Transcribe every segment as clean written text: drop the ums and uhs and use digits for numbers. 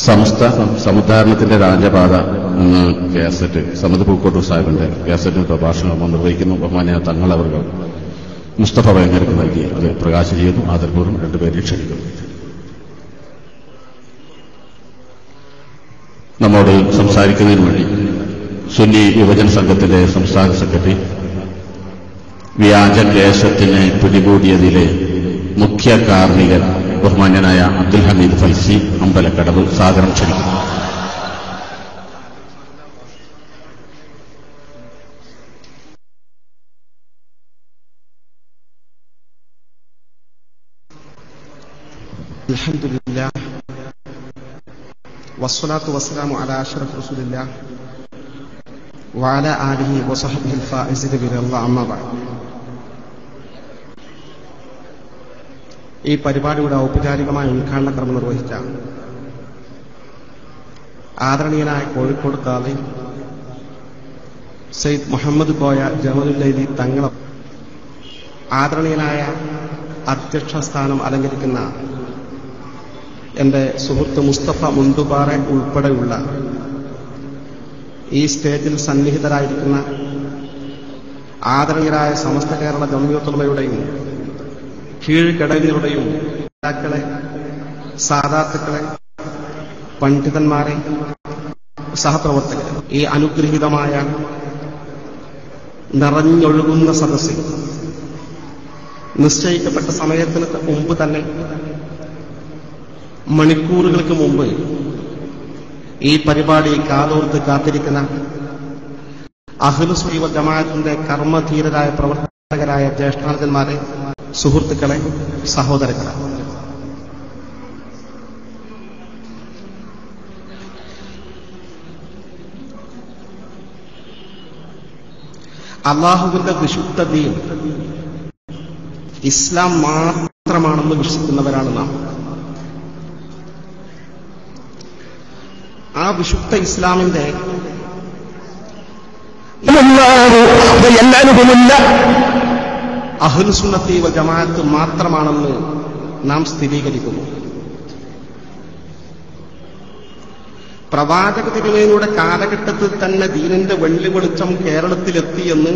സമസ്ത സമുദ്ധാരണത്തിന്റെ രാജപാത എന്ന കാസറ്റ് സമദ് പൂക്കോട്ടൂർ സാഹിബിന്റെ കാസറ്റിന് പ്രഭാഷണം നിർവഹിക്കുന്നു. ബഹുമാന്യ തങ്ങളവർ മുസ്തഫ ഭയങ്കരക്ക് നൽകി അത് പ്രകാശനം ചെയ്യുന്നു. ആദരപൂർവ്വം രണ്ടുപേരെ ക്ഷണിക്കുന്നു. നമ്മോട് സംസാരിക്കുന്നതിന് വേണ്ടി സുന്നി യുവജന സംഘത്തിലെ സംസ്ഥാന സെക്രട്ടറി, വ്യാജ കേസറ്റിനെ പിടികൂടിയതിലെ മുഖ്യ കാർമ്മികൻ ബഹുമാന്യനായ അബ്ദുൽ ഹമീദ് ഫൈസി അമ്പലക്കടവ് സാദരം ക്ഷണിക്കുന്നു. അൽഹംദുലില്ലാഹ് വസ്സലാത്തു വസ്സലാമു അലാ അഷ്റഫി റസൂലില്ലാഹ് വഅലാ ആലിഹി വസഹ്ബിഹിൽ ഫായിസിന ബിറല്ലാഹി അമ്മാ ബഅദ്. ഈ പരിപാടിയുടെ ഔപചാരികമായ ഉദ്ഘാടന കർമ്മം നിർവഹിച്ച ആദരണീയനായ കോഴിക്കോട് ഖാദി സയ്യിദ് മുഹമ്മദ് കോയ ജമലുല്ലൈലി തങ്ങൾ, ആദരണീയനായ അധ്യക്ഷ സ്ഥാനം അലങ്കരിക്കുന്ന എന്റെ സുഹൃത്ത് മുസ്തഫ മുണ്ടുപാറ ഉൾപ്പെടെയുള്ള ഈ സ്റ്റേജിൽ സന്നിഹിതരായിരിക്കുന്ന ആദരണീയരായ സമസ്ത കേരള ജംഇയ്യത്തുൽ ഉലമയുടെയും കീഴ്ഘടകങ്ങളുടെയും നേതാക്കളെ, സാദാത്തുക്കളെ, പണ്ഡിതന്മാരെ, സഹപ്രവർത്തകരെ, ഈ അനുഗ്രഹീതമായ നിറഞ്ഞൊഴുകുന്ന സദസ്സിൽ നിശ്ചയിക്കപ്പെട്ട സമയത്തിന് മുമ്പ് തന്നെ, മണിക്കൂറുകൾക്ക് മുമ്പ് ഈ പരിപാടി കാതോർത്ത് കാത്തിരിക്കുന്ന അഹ്ലുസുന്നത്തി വൽ ജമാഅത്തിന്റെ കർമ്മധീരരായ പ്രവർത്തകരായ ജ്യേഷ്ഠാനന്ദന്മാരെ, സുഹൃത്തുക്കളെ, സഹോദരങ്ങളെ, അല്ലാഹുവിന്റെ വിശുദ്ധ ദീൻ ഇസ്ലാം മാത്രമാണെന്ന് വിശ്വസിക്കുന്നവരാണ് നാം. ആ വിശുദ്ധ ഇസ്ലാമിന്റെ അഹ്ലുസുന്നത്തി വൽ ജമാഅത്ത് മാത്രമാണെന്ന് നാം സ്ഥിരീകരിക്കുന്നു. പ്രവാചക തിരുമേനിയുടെ കാലഘട്ടത്തിൽ തന്നെ ദീനിന്റെ വെള്ളി വെളിച്ചം കേരളത്തിലെത്തിയെന്ന്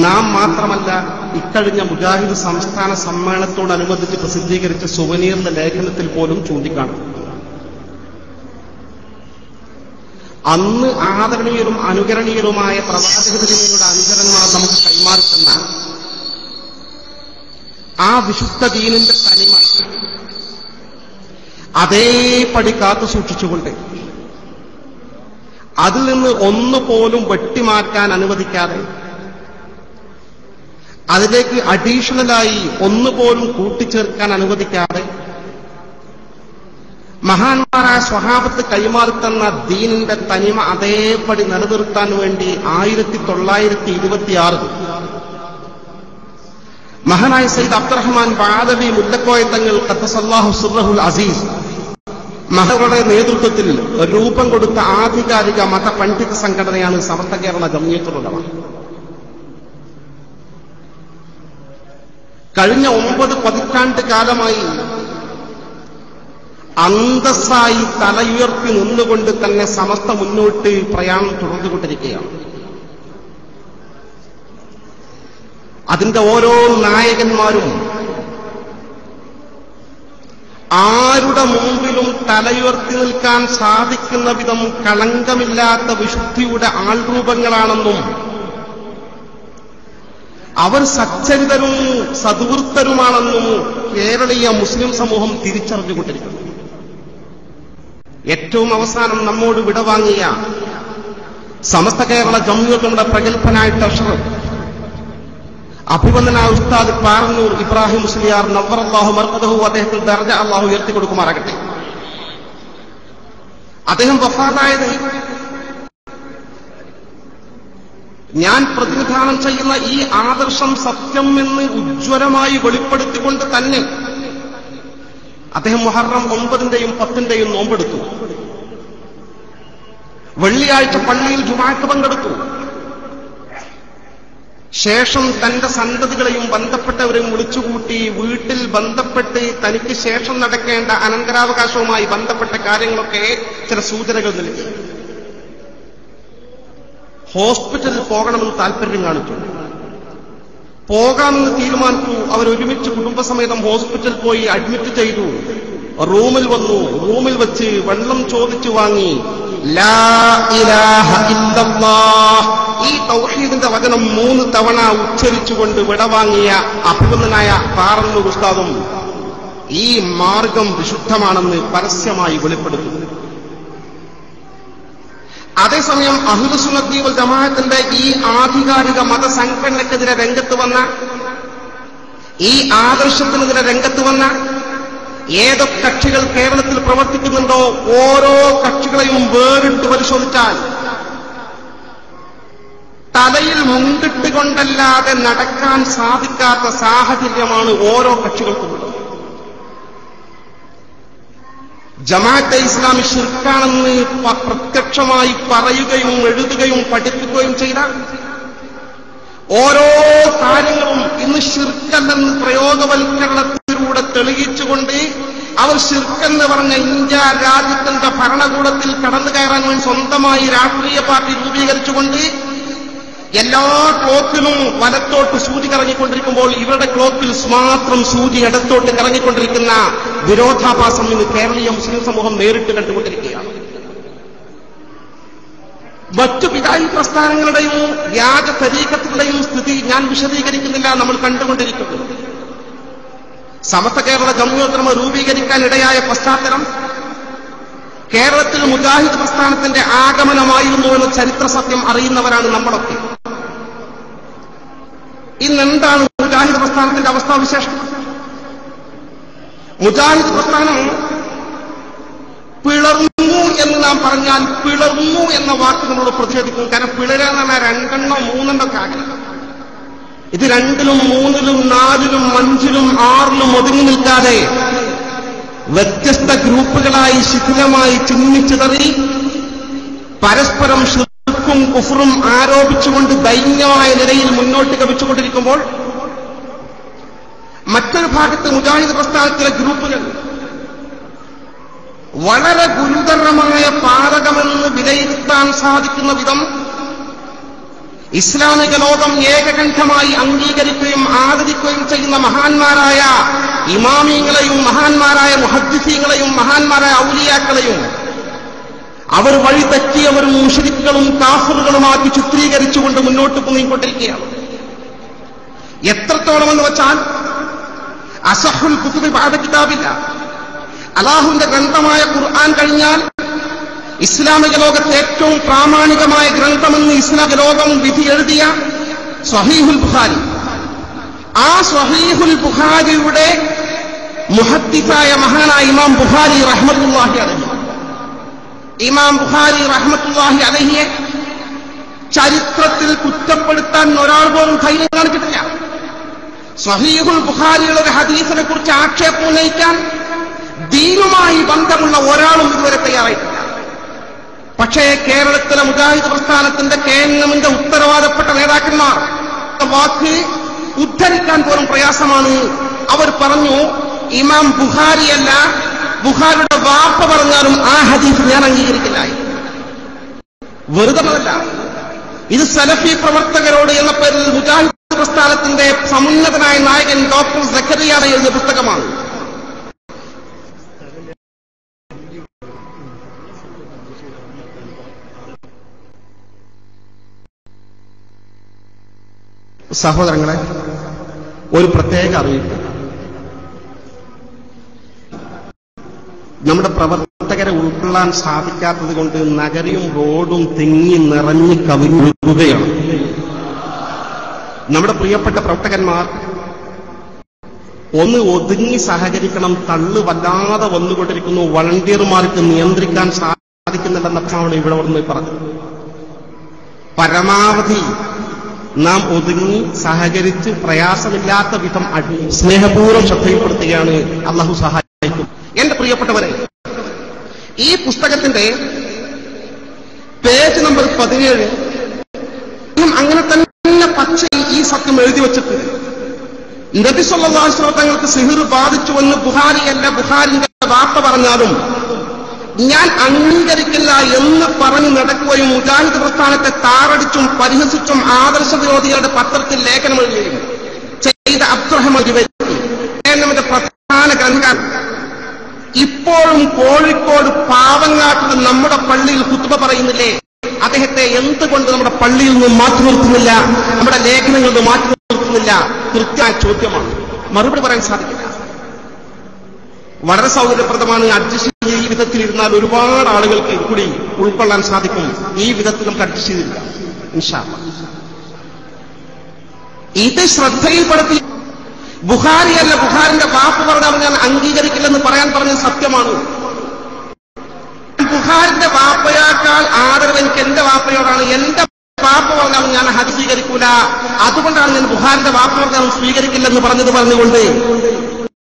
നാം മാത്രമല്ല, ഇക്കഴിഞ്ഞ മുജാഹിദ് സംസ്ഥാന സമ്മേളനത്തോടനുബന്ധിച്ച് പ്രസിദ്ധീകരിച്ച സുവനീറിന്റെ ലേഖനത്തിൽ പോലും ചൂണ്ടിക്കാണും. അന്ന് ആദരണീയരും അനുകരണീയരുമായ പ്രവാചക തിരുമേനിയുടെ അനുചരന്മാർ നമുക്ക് കൈമാറിത്തന്ന ആ വിശുദ്ധ ദീനിന്റെ തനിമ അതേപടി കാത്തു സൂക്ഷിച്ചുകൊണ്ട് അതിൽ നിന്ന് ഒന്നുപോലും വെട്ടിമാറ്റാൻ അനുവദിക്കാതെ, അതിലേക്ക് അഡീഷണലായി ഒന്നുപോലും കൂട്ടിച്ചേർക്കാൻ അനുവദിക്കാതെ, മഹാന്മാരായ സ്വഹാബത്ത് കൈമാറിത്തന്ന ദീനിന്റെ തനിമ അതേപടി നിലനിർത്താൻ വേണ്ടി 1926 മഹാനായ സയ്യിദ് അബ്ദുറഹ്മാൻ ബാദവി മുല്ലക്കോയ തങ്ങൾ ഖദ്ദസല്ലാഹു സിർറഹുൽ അസീസ് മഹകളുടെ നേതൃത്വത്തിൽ രൂപം കൊടുത്ത ആധികാരിക മതപണ്ഡിത സംഘടനയാണ് സമസ്ത കേരള ജംഇയ്യത്തുൽ ഉലമ. കഴിഞ്ഞ 9 പതിറ്റാണ്ട് കാലമായി അന്തസ്സായി തലയുയർത്തി നിന്നുകൊണ്ട് തന്നെ സമസ്ത മുന്നോട്ട് പ്രയാണം തുടർന്നുകൊണ്ടിരിക്കുകയാണ്. അതിന്റെ ഓരോ നായകന്മാരും ആരുടെ മുമ്പിലും തലയുയർത്തി നിൽക്കാൻ സാധിക്കുന്ന വിധം കളങ്കമില്ലാത്ത വിശുദ്ധിയുടെ ആൾരൂപങ്ങളാണെന്നും അവർ സച്ചരിതരും സദ്വൃത്തരുമാണെന്നും കേരളീയ മുസ്ലിം സമൂഹം തിരിച്ചറിഞ്ഞുകൊണ്ടിരിക്കുന്നു. ഏറ്റവും അവസാനം നമ്മോട് വിടവാങ്ങിയ സമസ്ത കേരള ജംഇയ്യത്തുകളുടെ പ്രഗത്ഭനായ ട്രഷറർ അഭിവന്ദനായ ഉസ്താദ് പാറന്നൂർ ഇബ്രാഹിം മുസ്ലിയാർ നവ്വറല്ലാഹു മർഖദഹു, അദ്ദേഹത്തിന് ദർജ അല്ലാഹു ഉയർത്തി കൊടുക്കുമാറാകട്ടെ. അദ്ദേഹം വഫാത്തായത് ഞാൻ പ്രതിനിധാനം ചെയ്യുന്ന ഈ ആദർശം സത്യം എന്ന് ഉജ്ജ്വലമായി വെളിപ്പെടുത്തിക്കൊണ്ട് തന്നെ അദ്ദേഹം മുഹറം 9-ന്റെയും 10-ന്റെയും നോമ്പെടുത്തു. വെള്ളിയാഴ്ച പള്ളിയിൽ ജുമാഅത്ത് പങ്കെടുത്തു. ശേഷം തന്റെ സന്തതികളെയും ബന്ധപ്പെട്ടവരെയും വിളിച്ചുകൂട്ടി വീട്ടിൽ ബന്ധപ്പെട്ട് തനിക്ക് ശേഷം നടക്കേണ്ട അനന്തരാവകാശവുമായി ബന്ധപ്പെട്ട കാര്യങ്ങളൊക്കെ ചില സൂചനകൾ നൽകി. ഹോസ്പിറ്റലിൽ പോകണമെന്ന് താല്പര്യം കാണിച്ചു. പോകാമെന്ന് തീരുമാനിച്ചു. അവരൊരുമിച്ച് കുടുംബസമേതം ഹോസ്പിറ്റലിൽ പോയി അഡ്മിറ്റ് ചെയ്തു. റൂമിൽ വന്നു. റൂമിൽ വെച്ച് വെള്ളം ചോദിച്ചു വാങ്ങി. ലാ ഇലാഹ ഇല്ലല്ലാഹ്, ഈ തൗഹീദിന്റെ വചനം 3 തവണ ഉച്ചരിച്ചുകൊണ്ട് വിടവാങ്ങിയ അഭിമന്യനായ പാറന്നൂർ ഉസ്താദും ഈ മാർഗം വിശുദ്ധമാണെന്ന് പരസ്യമായി വെളിപ്പെടുത്തുന്നു. അതേസമയം അഹ്ലുസുന്നത്തി വൽ ജമാഅത്തിന്റെ ഈ ആധികാരിക മതസംഘടനക്കെതിരെ രംഗത്ത് വന്ന, ഈ ആദർശത്തിനെതിരെ രംഗത്ത് വന്ന ഏതൊക്കെ കക്ഷികൾ കേരളത്തിൽ പ്രവർത്തിക്കുന്നുണ്ടോ ഓരോ കക്ഷികളെയും വേറിട്ട് പരിശോധിച്ചാൽ തലയിൽ മുണ്ടിട്ടുകൊണ്ടല്ലാതെ നടക്കാൻ സാധിക്കാത്ത സാഹചര്യമാണ് ഓരോ കക്ഷികൾക്കുമുള്ളത്. ജമാഅത്തെ ഇസ്ലാമി ശിർക്കാണെന്ന് പ്രത്യക്ഷമായി പറയുകയും എഴുതുകയും പഠിപ്പിക്കുകയും ചെയ്ത ഓരോ കാര്യങ്ങളും ഇന്ന് ശിർക്കല്ലെന്ന് പ്രയോഗവൽക്കരണത്തിലൂടെ തെളിയിച്ചുകൊണ്ട് അവർ ശിർക്കെന്ന് പറഞ്ഞ ഇന്ത്യ രാജ്യത്തിന്റെ ഭരണകൂടത്തിൽ കടന്നു കയറാൻ വേണ്ടി സ്വന്തമായി രാഷ്ട്രീയ പാർട്ടി രൂപീകരിച്ചുകൊണ്ട് എല്ലാ ക്ലോക്കിലും വലത്തോട്ട് സൂചി കറങ്ങിക്കൊണ്ടിരിക്കുമ്പോൾ ഇവരുടെ ക്ലോക്കിൽ മാത്രം സൂചി ഇടത്തോട്ട് കറങ്ങിക്കൊണ്ടിരിക്കുന്ന വിരോധാഭാസം ഇന്ന് കേരളീയ മുസ്ലിം സമൂഹം നേരിട്ട് കണ്ടുകൊണ്ടിരിക്കുകയാണ്. മറ്റു വിദായി പ്രസ്ഥാനങ്ങളുടെയും വ്യാജ തരീഖത്തുകളുടെയും സ്ഥിതി ഞാൻ വിശദീകരിക്കുന്നില്ല, നമ്മൾ കണ്ടുകൊണ്ടിരിക്കുന്നു. സമസ്ത കേരള ജംഇയ്യത്തുൽ ഉലമ രൂപീകരിക്കാൻ ഇടയായ പശ്ചാത്തലം കേരളത്തിൽ മുജാഹിദ് പ്രസ്ഥാനത്തിന്റെ ആഗമനമായിരുന്നു എന്ന ചരിത്ര സത്യം അറിയുന്നവരാണ് നമ്മളൊക്കെ. ഇന്നെന്താണ് മുജാഹിദ് പ്രസ്ഥാനത്തിന്റെ അവസ്ഥാവിശേഷം? മുജാഹിദ് പ്രസ്ഥാനം പിളർന്നു എന്ന് നാം പറഞ്ഞാൽ പിളർന്നു എന്ന വാക്ക് നമ്മളോട് പ്രതിഷേധിക്കും. കാരണം പിളരാൻ പറഞ്ഞാൽ 2 3 ഒക്കെ ആകണം. ഇത് 2 3 4 5 6 ഒതുങ്ങി നിൽക്കാതെ വ്യത്യസ്ത ഗ്രൂപ്പുകളായി ശിഥിലമായി ചിന്നിച്ചിതറി പരസ്പരം ശിർക്കും കുഫറും ആരോപിച്ചുകൊണ്ട് ദൈന്യമായ നിലയിൽ മുന്നോട്ട് ഗമിച്ചുകൊണ്ടിരിക്കുമ്പോൾ മറ്റൊരു ഭാഗത്ത് മുജാഹിദ് പ്രസ്ഥാനത്തിലെ ഗ്രൂപ്പുകൾ വളരെ ഗുരുതരമായ പാതകമെന്ന് വിലയിരുത്താൻ സാധിക്കുന്ന വിധം ഇസ്ലാമിക ലോകം ഏകകണ്ഠമായി അംഗീകരിക്കുകയും ആദരിക്കുകയും ചെയ്യുന്ന മഹാന്മാരായ ഇമാമിങ്ങളെയും മഹാന്മാരായ മുഹദ്ദിസീങ്ങളെയും മഹാന്മാരായ ഔലിയാക്കളെയും അവർ വഴി തെറ്റിയവരും മുശ്രിക്കുകളും കാഫിറുകളുമാക്കി ചിത്രീകരിച്ചുകൊണ്ട് മുന്നോട്ട് പോയിക്കൊണ്ടിരിക്കുകയാണ്. എത്രത്തോളമെന്ന് വെച്ചാൽ അസഹുൽ കുതുബി ബഅദ കിതാബില്ല, അല്ലാഹുവിന്റെ ഗ്രന്ഥമായ ഖുർആൻ കഴിഞ്ഞാൽ ഇസ്ലാമിക ലോകത്തെ ഏറ്റവും പ്രാമാണികമായ ഗ്രന്ഥമെന്ന് ഇസ്ലാമിക ലോകം വിധി എഴുതിയ സ്വഹീഹുൽ ബുഖാരി, ആ സ്വഹീഹുൽ ബുഖാരിയുടെ മുഹദ്ദിസായ മഹാനായ ഇമാം ബുഖാരി റഹ്മത്തുള്ളാഹി അലൈഹി, ഇമാം ബുഖാരി റഹ്മത്തുള്ളാഹി അലൈഹിയെ ചരിത്രത്തിൽ കുറ്റപ്പെടുത്താൻ ഒരാൾ പോലും ധൈര്യം കാണിച്ചിട്ടില്ല. സ്വഹീഹുൽ ബുഖാരിയുടെ ഒരു ഹദീസിനെ കുറിച്ച് ആക്ഷേപം ഉന്നയിക്കാൻ ദീനുമായി ബന്ധമുള്ള ഒരാളും ഇതുവരെ തയ്യാറായിട്ടില്ല. പക്ഷേ കേരളത്തിലെ മുജാഹിദ് പ്രസ്ഥാനത്തിന്റെ KNMന്റെ ഉത്തരവാദപ്പെട്ട നേതാക്കന്മാർ വാക്ക് ഉദ്ധരിക്കാൻ പോലും പ്രയാസമാണ്. അവർ പറഞ്ഞു, ഇമാം ബുഖാരിയല്ല, ബുഖാരിയുടെ വാപ്പ പറഞ്ഞാലും ആ ഹദീസ് ഞാൻ അംഗീകരിക്കില്ല. വെറുതെയല്ല, ഇത് സലഫി പ്രവർത്തകരോട് എന്ന പേരിൽ മുജാഹിദ് പ്രസ്ഥാനത്തിന്റെ സമുന്നതനായ നായകൻ ഡോക്ടർ സക്കറിയ എഴുതിയ പുസ്തകമാണ്. സഹോദരങ്ങളെ, ഒരു പ്രത്യേക അറിയിപ്പ്. നമ്മുടെ പ്രവർത്തകരെ ഉൾക്കൊള്ളാൻ സാധിക്കാത്തത് കൊണ്ട് നഗരവും റോഡും തിങ്ങി നിറഞ്ഞു കവിഞ്ഞൊഴുകുകയാണ്. നമ്മുടെ പ്രിയപ്പെട്ട പ്രവർത്തകന്മാർ ഒന്ന് ഒതുങ്ങി സഹകരിക്കണം. തള്ളു വല്ലാതെ വന്നുകൊണ്ടിരിക്കുന്നു. വളണ്ടിയർമാർക്ക് നിയന്ത്രിക്കാൻ സാധിക്കുന്നില്ലെന്ന പ്രശ്നമാണ് ഇവിടെ വന്ന് പറഞ്ഞത്. പരമാവധി നാം ഒതുങ്ങി സഹകരിച്ച് പ്രയാസമില്ലാത്ത വിധം സ്നേഹപൂർവ്വം ശ്രദ്ധയിൽപ്പെടുത്തുകയാണ്. അല്ലാഹു സഹായിക്കും. എന്റെ പ്രിയപ്പെട്ടവരെ, ഈ പുസ്തകത്തിന്റെ പേജ് നമ്പർ 17 അങ്ങനെ തന്നെ പച്ച ഈ സത്യം എഴുതി വെച്ചിട്ടുണ്ട്. നബി സല്ലല്ലാഹു അലൈഹി വസല്ലം തങ്ങൾക്ക് സിഹിർ ബാധിച്ചുവെന്ന് ബുഖാരിയല്ല ബുഖാരിന്റെ വാർത്ത പറഞ്ഞാലും ഞാൻ അംഗീകരിക്കില്ല എന്ന് പറഞ്ഞു നടക്കുകയും മുജാഹിദ് പ്രസ്ഥാനത്തെ താറടിച്ചും പരിഹസിച്ചും ആദർശ വിരോധികളുടെ പത്രത്തിൽ ലേഖനം എഴുതുകയും ചെയ്ത അബ്ദുറഹ്മാൻ ജിബൈരി പ്രധാന ഗ്രന്ഥകാരൻ ഇപ്പോഴും കോഴിക്കോട് പാവങ്ങാട്ടിൽ നമ്മുടെ പള്ളിയിൽ ഖുത്ബ പറയുന്നില്ലേ? അദ്ദേഹത്തെ എന്തുകൊണ്ട് നമ്മുടെ പള്ളിയിൽ നിന്ന് മാറ്റി നിർത്തുന്നില്ല, നമ്മുടെ ലേഖനങ്ങളിൽ നിന്ന് മാറ്റി നിർത്തുന്നില്ല? കൃത്യമായ ചോദ്യമാണ്, മറുപടി പറയാൻ സാധിക്കില്ല. വളരെ സൗകര്യപ്രദമാണ്. അഡ്ജസ്റ്റ് ചെയ്ത് ഈ വിധത്തിൽ ഇരുന്നാൽ ഒരുപാട് ആളുകൾക്ക് കൂടി ഉൾക്കൊള്ളാൻ സാധിക്കും. ഈ വിധത്തിൽ നമുക്ക് അഡ്ജസ്റ്റ് ചെയ്തിരിക്കാം ഇൻഷാ അല്ലാഹ്. ഇത് ശ്രദ്ധയിൽപ്പെടുത്തി ബുഖാരിയല്ല ബുഖാരിന്റെ വാപ്പ് പറഞ്ഞാൽ ഞാൻ അംഗീകരിക്കില്ലെന്ന് പറയാൻ പറഞ്ഞത് സത്യമാണ്. ബുഖാരിന്റെ വാപ്പയേക്കാൾ ആദരവ് എനിക്ക് എന്റെ വാപ്പയോടാണ്. എന്റെ വാപ്പ പറഞ്ഞാൽ ഞാൻ ഹദീസ് സ്വീകരിക്കൂല, അതുകൊണ്ടാണ് ഞാൻ ബുഖാരിന്റെ വാപ്പ പറഞ്ഞാൽ സ്വീകരിക്കില്ലെന്ന് പറഞ്ഞുകൊണ്ട്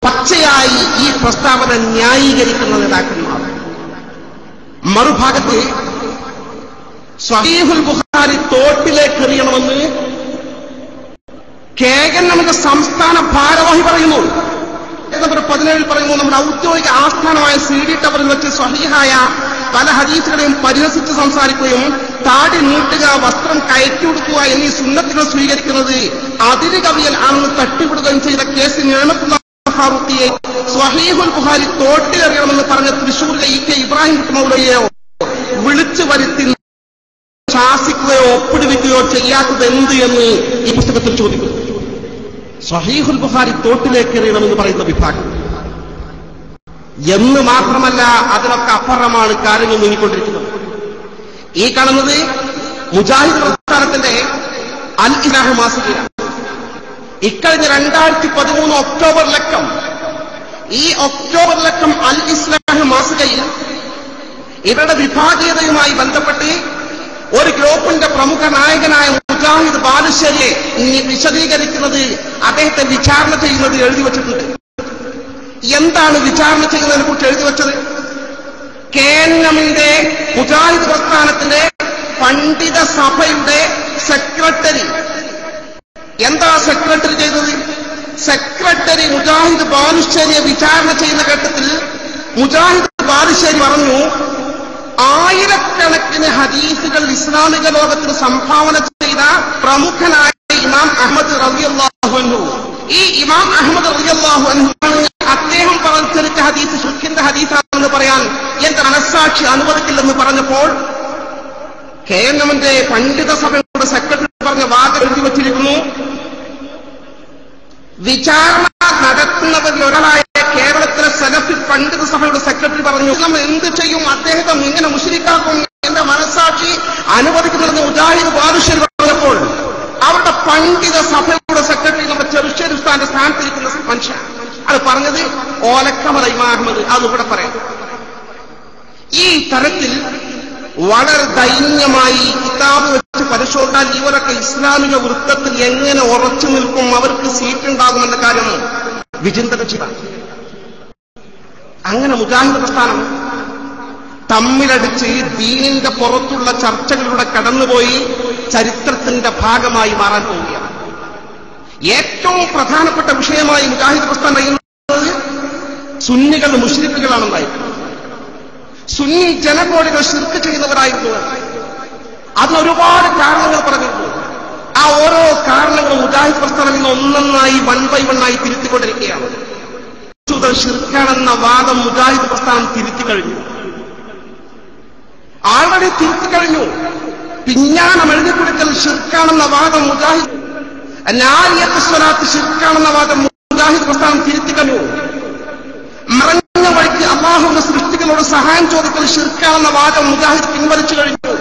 പച്ചയായി ഈ പ്രസ്താവന ന്യായീകരിക്കുന്ന നേതാക്കന്മാർ. മറുഭാഗത്ത് സ്വഹീഹുൽ ബുഖാരി തോട്ടിലേക്ക് എറിയണമെന്ന് കേകൻ നമ്മുടെ സംസ്ഥാന ഭാരവാഹി പറയുന്നു. നമ്പർ 17 പറയുന്നു, നമ്മുടെ ഔദ്യോഗിക ആസ്ഥാനമായ CD ടവറിൽ വെച്ച് സ്വഹീഹായ പല ഹദീസുകളെയും പരിഹസിച്ച് സംസാരിക്കുകയും താടി നീട്ടുക, വസ്ത്രം കയറ്റി കൊടുക്കുക എന്നീ സുന്നത്തുകൾ സ്വീകരിക്കുന്നത് അതിര് കവിയൽ ആണെന്ന് തട്ടിവിടുകയും ചെയ്ത കേസ് നിയമത്തുള്ള ഫാറൂഖിയെ സ്വഹീഹുൽ ബുഖാരി തോട്ടിലെറിയണമെന്ന് പറഞ്ഞ തൃശൂരിലെ EK ഇബ്രാഹിം മൗലവിയെയോ വിളിച്ചു വരുത്തി ശാസിക്കുകയോ ഒപ്പിടുവിക്കുകയോ ചെയ്യാത്തത് എന്ത് എന്ന് ഈ പുസ്തകത്തിൽ ചോദിക്കുന്നു. സ്വഹീഹുൽ ബുഖാരി തോട്ടിലേക്ക് എറിയണമെന്ന് പറയുന്ന വിഭാഗം എന്ന് മാത്രമല്ല, അതിനൊക്കെ അപ്പുറമാണ് കാര്യങ്ങൾ നീങ്ങിക്കൊണ്ടിരിക്കുന്നത്. ഈ കാണുന്നത് മുജാഹിദ് പ്രസ്ഥാനത്തിന്റെ അൽ ഇസ്ലാഹ് മാസികയാണ്. ഇക്കഴിഞ്ഞ 2013 ഒക്ടോബർ ലക്കം, ഈ ഒക്ടോബർ ലക്കം അൽ ഇസ്ലാഹ് മാസികയിൽ ഇവരുടെ വിഭാഗീയതയുമായി ബന്ധപ്പെട്ട് ഒരു ഗ്രൂപ്പിന്റെ പ്രമുഖ നായകനായ മുജാഹിദ് ബാലുശ്ശേരിയെ വിശദീകരിക്കുന്നത്, അദ്ദേഹത്തെ വിചാരണ ചെയ്യുന്നത് എഴുതി വച്ചിട്ടുണ്ട്. എന്താണ് വിചാരണ ചെയ്യുന്നതിനെ കുറിച്ച് എഴുതി വെച്ചത്? KNMന്റെ മുജാഹിദ് പ്രസ്ഥാനത്തിന്റെ പണ്ഡിത സഭയുടെ സെക്രട്ടറി. എന്താ സെക്രട്ടറി ചെയ്തത്? സെക്രട്ടറി മുജാഹിദ് ബാലുശ്ശേരിയെ വിചാരണ ചെയ്യുന്ന ഘട്ടത്തിൽ മുജാഹിദ് ബാലുശ്ശേരി പറഞ്ഞു, ആയിരക്കണക്കിന് ഹദീസുകൾ ഇസ്ലാമിക ലോകത്തിന് സംഭാവന ചെയ്ത പ്രമുഖനായ ഇമാം അഹ്മദ് റളിയല്ലാഹു അൻഹു, ഈ ഇമാം അഹ്മദ് റളിയല്ലാഹു അൻഹു അദ്ദേഹം പറഞ്ഞെടുത്ത ഹദീസ് ശുക്കിന്റെ ഹദീസാണെന്ന് പറയാൻ എന്റെ മനസ്സാക്ഷി അനുവദിക്കില്ലെന്ന് പറഞ്ഞപ്പോൾ KNMന്റെ പണ്ഡിത സഭയുടെ സെക്രട്ടറി പറഞ്ഞ വാദം എഴുതി വച്ചിരിക്കുന്നു. വിചാരണ നടത്തുന്നവരിൽ ഒരാളായ കേരളത്തിലെ സലഫി പണ്ഡിത സഭയുടെ സെക്രട്ടറി പറഞ്ഞു, നമ്മൾ എന്ത് ചെയ്യും, അദ്ദേഹം ഇങ്ങനെ മുശ്രിക്കാക്കും, എന്റെ മനസ്സാക്ഷി അനുവദിക്കുന്നതെന്ന് മുജാഹിദ് ബാലുശ്ശേരി പറഞ്ഞപ്പോൾ അവരുടെ പണ്ഡിത സഭയുടെ സെക്രട്ടറി നമ്മുടെ ചെറുശ്ശേരി ഉസ്താദിന്റെ സ്ഥാനത്തിരിക്കുന്ന മനുഷ്യൻ അത് പറഞ്ഞത് ഓലക്കമല ഇമാം അഹ്മദ്. അതിവിടെ പറയാം. ഈ തരത്തിൽ വളരെ ദൈന്യമായി കിതാബ് വെച്ച് പരിശോധിച്ചാൽ ഇവരൊക്കെ ഇസ്ലാമിക വൃത്തത്തിൽ എങ്ങനെ ഉറച്ചു നിൽക്കും, അവർക്ക് സീറ്റുണ്ടാകുമെന്ന കാര്യം വിചിന്തനം ചെയ്യണം. അങ്ങനെ മുജാഹിദ് പ്രസ്ഥാനം തമ്മിലടിച്ച് ദീനിന്റെ പുറത്തുള്ള ചർച്ചകളിലൂടെ കടന്നുപോയി ചരിത്രത്തിന്റെ ഭാഗമായി മാറാൻ പോവുകയാണ്. ഏറ്റവും പ്രധാനപ്പെട്ട വിഷയമായി മുജാഹിദ് പ്രസ്ഥാനം പറയുന്നത് സുന്നികൾ മുശ്രിക്കുകളാണെന്നായിരുന്നു. സുന്നി ജനകോടികൾ ശിർക്ക് ചെയ്യുന്നവരായിരുന്നു. അതിനൊരുപാട് കാരണങ്ങൾ പറഞ്ഞിരുന്നു. ആ ഓരോ കാരണങ്ങളും മുജാഹിദ് പ്രസ്ഥാനം ഇന്ന് ഒന്നൊന്നായി 1 by 1 ആയി തിരുത്തിക്കൊണ്ടിരിക്കുകയാണ്. ശിർക്കാണെന്ന വാദം മുജാഹിദ് പ്രസ്ഥാനം തിരുത്തി കഴിഞ്ഞു, ആൾറെഡി തിരുത്തി കഴിഞ്ഞു. പിഞ്ഞാണം എഴുതിക്കൊടുക്കൽ ശിർക്കാണെന്ന വാദം മുജാഹിദ്, നാരിയത്ത് സ്വലാത്ത് ശിർക്കാണെന്ന വാദം മുജാഹിദ് പ്രസ്ഥാനം തിരുത്തി കഴിഞ്ഞു. മറഞ്ഞ വഴിക്ക് അല്ലാഹുവിന്റെ സൃഷ്ടികളോട് സഹായം ചോദിക്കൽ ശിർക്കാണെന്ന വാദം മുജാഹിദ് പിൻവലിച്ചു കഴിഞ്ഞു.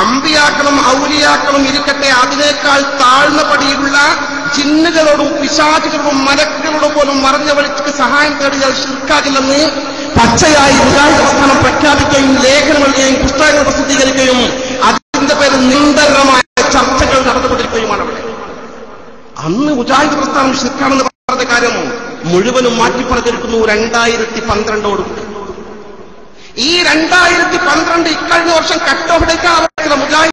അമ്പിയാക്കളും ഔലിയാക്കളും ഇരിക്കട്ടെ, അതിനേക്കാൾ താഴ്ന്ന പടിയിലുള്ള ജിന്നുകളോടും പിശാചുകളോടും മലക്കുകളോടും പോലും മറഞ്ഞ വഴിക്ക് സഹായം തേടിയാൽ ശിർക്കാകില്ലെന്ന് പച്ചയായി മുജാഹിദ് പ്രസ്ഥാനം പ്രഖ്യാപിക്കുകയും ലേഖനം എഴുതുകയും പുസ്തകങ്ങൾ പ്രസിദ്ധീകരിക്കുകയും അതിന്റെ പേര് നിരന്തരമായ ചർച്ചകൾ നടന്നുകൊണ്ടിരിക്കുകയുമാണ് അവിടെ. അന്ന് മുജാഹിദ് പ്രസ്ഥാനം ശിർക്കാണെന്ന് പറഞ്ഞ കാര്യം മുഴുവനും മാറ്റി പറഞ്ഞിരിക്കുന്നു 2012 ഈ 2012 ഇക്കഴിഞ്ഞ വർഷം കട്ട് ഓഫ് ഡേക്കാണ് മുജാഹിദ്